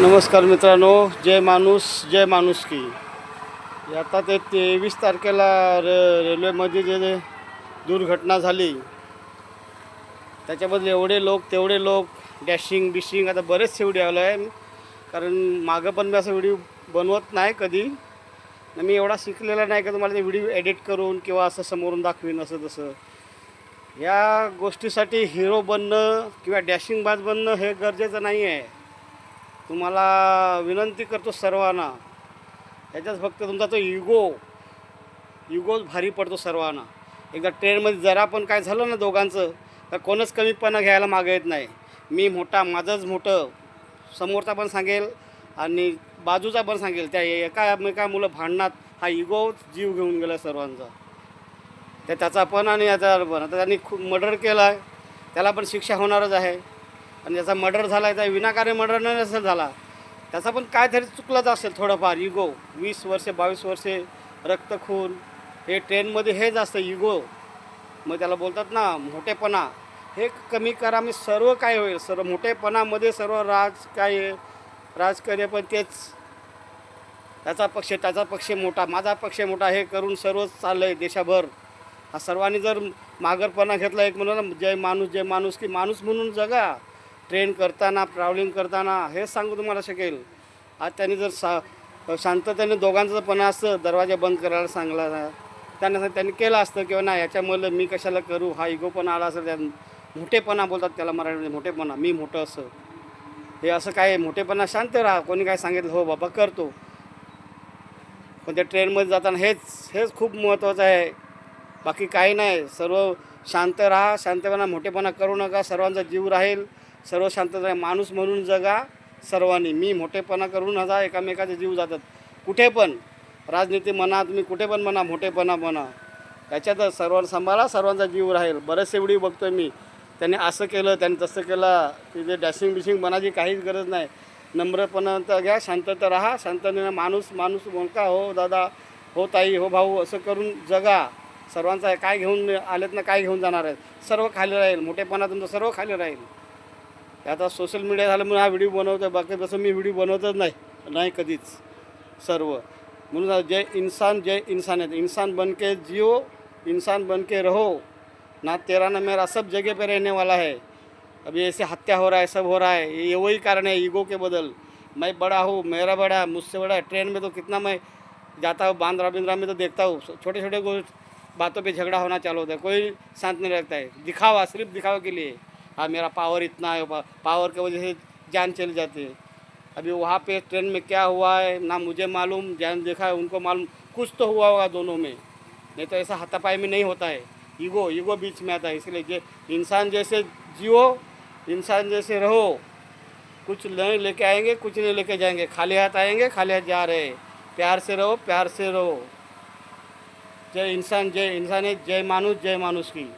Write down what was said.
नमस्कार मित्रांनो, जय माणूस जय माणुसकी. आता ते 23 तारखेला रेल्वेमध्ये जे दुर्घटना झाली त्याच्याबद्दल एवढे लोक तेवढे लोक डॅशिंग बिशिंग आता बरेचसे व्हिडिओ आलो आहे. कारण मागं पण मी असं व्हिडिओ बनवत नाही कधी. मी एवढा शिकलेला नाही का तुम्हाला ते व्हिडिओ एडिट करून किंवा असं समोरून दाखवीन असं तसं. या गोष्टीसाठी हिरो बनणं किंवा डॅशिंगबाज बनणं हे गरजेचं नाही आहे. तुम्हाला विनंती करतो सर्वांना, याच्यात फक्त तुमचा तो इगोच भारी पडतो सर्वांना. एकदा ट्रेनमध्ये जरा पण काय झालं ना दोघांचं, तर कोणच कमीपणा घ्यायला मागं येत नाही. मी मोठा, माझंच मोठं, समोरचा पण सांगेल आणि बाजूचा पण सांगेल. त्या एका मुलं भांडणात हा इगोच जीव घेऊन गेला सर्वांचा. त्याचा पण आणि याचा पण. आता त्यांनी खूप मर्डर केला आहे, त्याला पण शिक्षा होणारच आहे. आणि ज्याचा मर्डर झाला आहे त्या विनाकारण मर्डर नसेल झाला, त्याचा पण काहीतरी चुकलंच असेल थोडंफार. इगो 20 वर्षे 22 वर्षे रक्तखून हे ट्रेनमध्ये हेच असतं इगो. मग त्याला बोलतात ना मोठेपणा, हे कमी करा. मी सर्व काय होईल, सर्व मोठेपणामध्ये सर्व राजकार्य पण तेच. त्याचा पक्ष मोठा, माझा पक्ष मोठा, हे करून सर्वच चाललं आहे देशाभर. हा सर्वांनी जर माघारपणा घेतला, एक म्हणून जय माणूस की माणूस म्हणून जगा. ट्रेन करताना, ट्रॅव्हलिंग करताना हे सांगू तुम्हाला शकेल. आज त्यांनी जर शांततेने दोघांचं पण असतं, दरवाजा बंद करायला सांगला, त्यांनी केलं असतं किंवा नाही याच्यामुळे मी कशाला करू, हा इगो पण आला असं. त्या मोठेपणा बोलतात त्याला मराठीमध्ये, मोठेपणा. मी मोठं असं, हे असं काय मोठेपणा? शांत राहा. कोणी काय सांगितलं हो बाबा करतो, पण त्या ट्रेनमध्ये जाताना हेच खूप महत्त्वाचं आहे. बाकी काही नाही. सर्व शांत राहा, शांतपणा, मोठेपणा करू नका. सर्वांचा जीव राहील, सर्व शांतता आहे. माणूस म्हणून जगा सर्वांनी. मी मोठेपणा करून जा, एकामेकाचे जीव जातात कुठे पण. राजनीती म्हणा, तुम्ही कुठे पण म्हणा, मोठेपणा म्हणा, याच्यातच सर्वांना सांभाळा, सर्वांचा जीव राहील. बरेचसे व्हिडिओ बघतो आहे मी, त्यांनी असं केलं, त्यांनी तसं केलं. तिथे डॅशिंग बिशिंग बनायची काहीच गरज नाही. नम्रपणा घ्या, शांतता राहा, शांततेने माणूस बोलका, हो दादा, हो ताई, हो भाऊ, असं करून जगा. सर्वांचा काय घेऊन आलेत ना, काय घेऊन जाणार आहेत, सर्व खाली राहील. मोठेपणा तुमचं सर्व खाली राहील. आता सोशल मीडिया झालं म्हणून हा व्हिडिओ बनवतो आहे. बाकी तसं मी व्हिडिओ बनवतच नाही कधीच. सर्व म्हणून जय इंसान है. इंसान बन के जियो, इंसान बन के रहो ना. तेरा ना मेरा सब जगह पे रहने वाला है. अभी ऐसे हत्या हो रहा है, सब हो रहा है, ये वही कारण है ईगो के बदल. मैं बड़ा हूँ, मेरा बड़ा, मुझसे बड़ा. ट्रेन में तो कितना मैं जाता हूँ, बांद्रा में तो देखता हूँ, छोटे छोटे बातों पे झगड़ा होना चालू होता है. कोई शांत नहीं रहता है. दिखावा, सिर्फ दिखावे के लिए. हाँ मेरा पावर इतना है, पावर की वजह से जान चली जाती है. अभी वहाँ पे ट्रेन में क्या हुआ है ना मुझे मालूम, जान देखा है उनको मालूम. कुछ तो हुआ होगा दोनों में, नहीं तो ऐसा हाथापाई में नहीं होता है. ईगो बीच में आता है. इसलिए इंसान जैसे जियो, इंसान जैसे रहो. कुछ नहीं लेके आएंगे, कुछ नहीं लेके जाएंगे. खाली हाथ आएंगे, खाली हाथ जा रहे. प्यार से रहो, प्यार से रहो. जय इंसान है, जय माणूस की.